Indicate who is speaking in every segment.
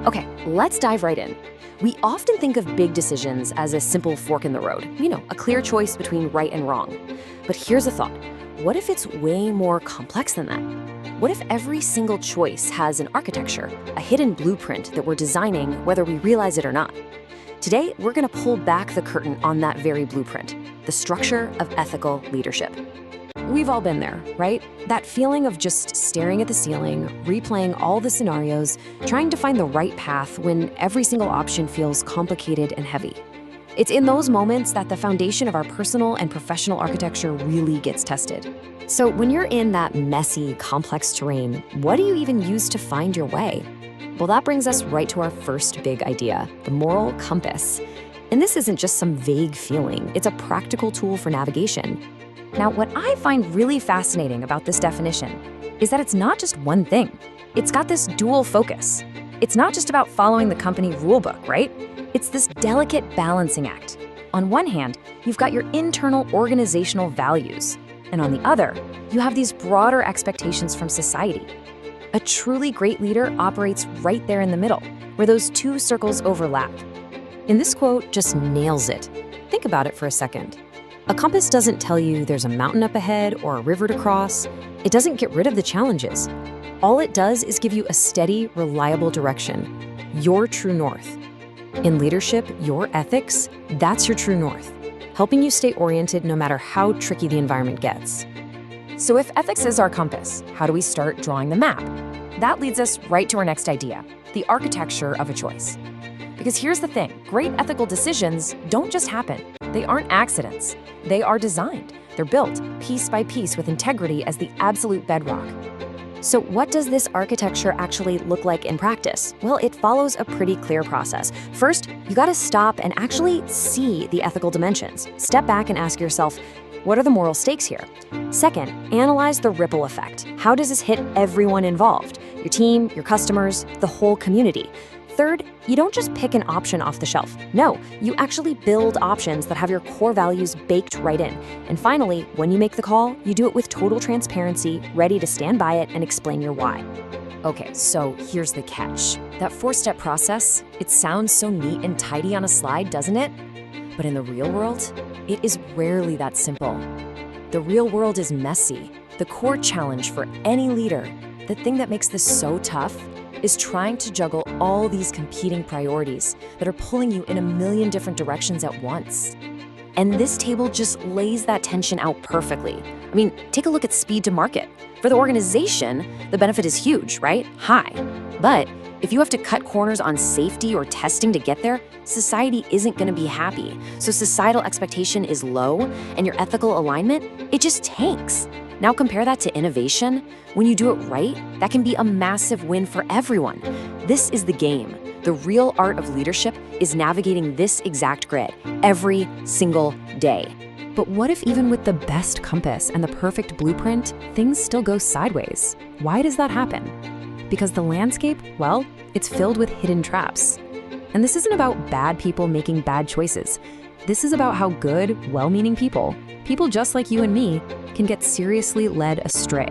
Speaker 1: Okay, let's dive right in. We often think of big decisions as a simple fork in the road, a clear choice between right and wrong. But here's a thought. What if it's way more complex than that? What if every single choice has an architecture, a hidden blueprint that we're designing whether we realize it or not? Today, we're going to pull back the curtain on that very blueprint, the structure of ethical leadership. We've all been there, right? That feeling of just staring at the ceiling, replaying all the scenarios, trying to find the right path when every single option feels complicated and heavy. It's in those moments that the foundation of our personal and professional architecture really gets tested. So when you're in that messy, complex terrain, what do you even use to find your way? Well, that brings us right to our first big idea, the moral compass. And this isn't just some vague feeling, it's a practical tool for navigation. Now, what I find really fascinating about this definition is that it's not just one thing. It's got this dual focus. It's not just about following the company rulebook, right? It's this delicate balancing act. On one hand, you've got your internal organizational values, and on the other, you have these broader expectations from society. A truly great leader operates right there in the middle, where those two circles overlap. And this quote just nails it. Think about it for a second. A compass doesn't tell you there's a mountain up ahead or a river to cross. It doesn't get rid of the challenges. All it does is give you a steady, reliable direction, your true north. In leadership, your ethics, that's your true north, helping you stay oriented no matter how tricky the environment gets. So if ethics is our compass, how do we start drawing the map? That leads us right to our next idea, the architecture of a choice. Because here's the thing, great ethical decisions don't just happen. They aren't accidents. They are designed. They're built piece by piece with integrity as the absolute bedrock. So what does this architecture actually look like in practice? Well, it follows a pretty clear process. First, you gotta stop and actually see the ethical dimensions. Step back and ask yourself, what are the moral stakes here? Second, analyze the ripple effect. How does this hit everyone involved? Your team, your customers, the whole community. Third, you don't just pick an option off the shelf. No, you actually build options that have your core values baked right in. And finally, when you make the call, you do it with total transparency, ready to stand by it and explain your why. Okay, so here's the catch. That four-step process, it sounds so neat and tidy on a slide, doesn't it? But in the real world, it is rarely that simple. The real world is messy. The core challenge for any leader, the thing that makes this so tough, is trying to juggle all these competing priorities that are pulling you in a million different directions at once. And this table just lays that tension out perfectly. I mean, take a look at speed to market. For the organization, the benefit is huge, right? High. But if you have to cut corners on safety or testing to get there, society isn't going to be happy. So societal expectation is low, and your ethical alignment, it just tanks. Now compare that to innovation. When you do it right, that can be a massive win for everyone. This is the game. The real art of leadership is navigating this exact grid every single day. But what if even with the best compass and the perfect blueprint, things still go sideways? Why does that happen? Because the landscape, well, it's filled with hidden traps. And this isn't about bad people making bad choices. This is about how good, well-meaning people just like you and me, can get seriously led astray.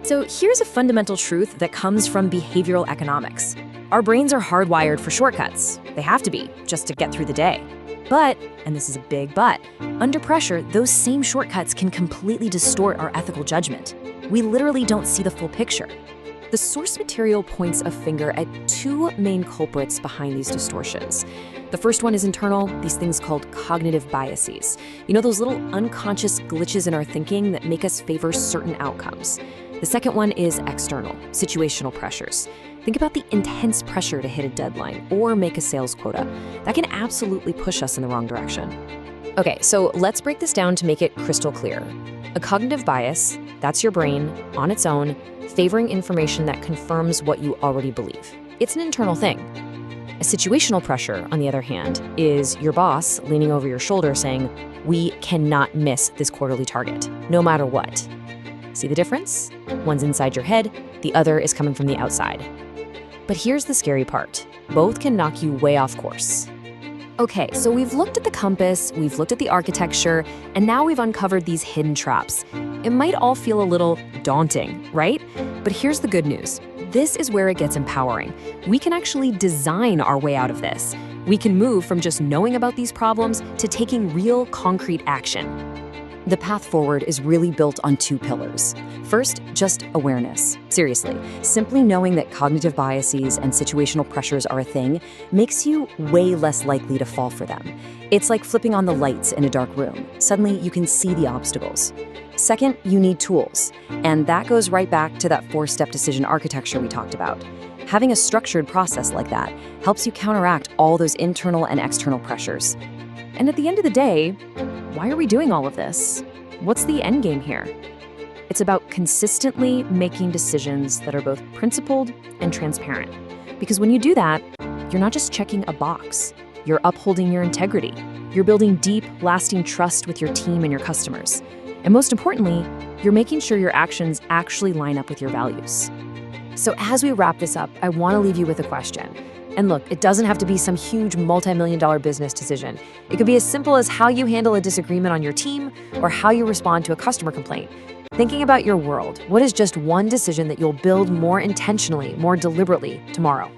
Speaker 1: So here's a fundamental truth that comes from behavioral economics. Our brains are hardwired for shortcuts. They have to be, just to get through the day. But, and this is a big but, under pressure, those same shortcuts can completely distort our ethical judgment. We literally don't see the full picture. The source material points a finger at two main culprits behind these distortions. The first one is internal, these things called cognitive biases. You know, those little unconscious glitches in our thinking that make us favor certain outcomes. The second one is external, situational pressures. Think about the intense pressure to hit a deadline or make a sales quota. That can absolutely push us in the wrong direction. Okay, so let's break this down to make it crystal clear. A cognitive bias, that's your brain, on its own, favoring information that confirms what you already believe. It's an internal thing. A situational pressure, on the other hand, is your boss leaning over your shoulder saying, we cannot miss this quarterly target, no matter what. See the difference? One's inside your head, the other is coming from the outside. But here's the scary part. Both can knock you way off course. Okay, so we've looked at the compass, we've looked at the architecture, and now we've uncovered these hidden traps. It might all feel a little daunting, right? But here's the good news. This is where it gets empowering. We can actually design our way out of this. We can move from just knowing about these problems to taking real, concrete action. The path forward is really built on two pillars. First, just awareness. Seriously, simply knowing that cognitive biases and situational pressures are a thing makes you way less likely to fall for them. It's like flipping on the lights in a dark room. Suddenly, you can see the obstacles. Second, you need tools. And that goes right back to that four-step decision architecture we talked about. Having a structured process like that helps you counteract all those internal and external pressures. And at the end of the day, why are we doing all of this? What's the end game here? It's about consistently making decisions that are both principled and transparent. Because when you do that, you're not just checking a box, you're upholding your integrity. You're building deep, lasting trust with your team and your customers. And most importantly, you're making sure your actions actually line up with your values. So as we wrap this up, I want to leave you with a question. And look, it doesn't have to be some huge multi-million-dollar business decision. It could be as simple as how you handle a disagreement on your team or how you respond to a customer complaint. Thinking about your world, what is just one decision that you'll build more intentionally, more deliberately tomorrow?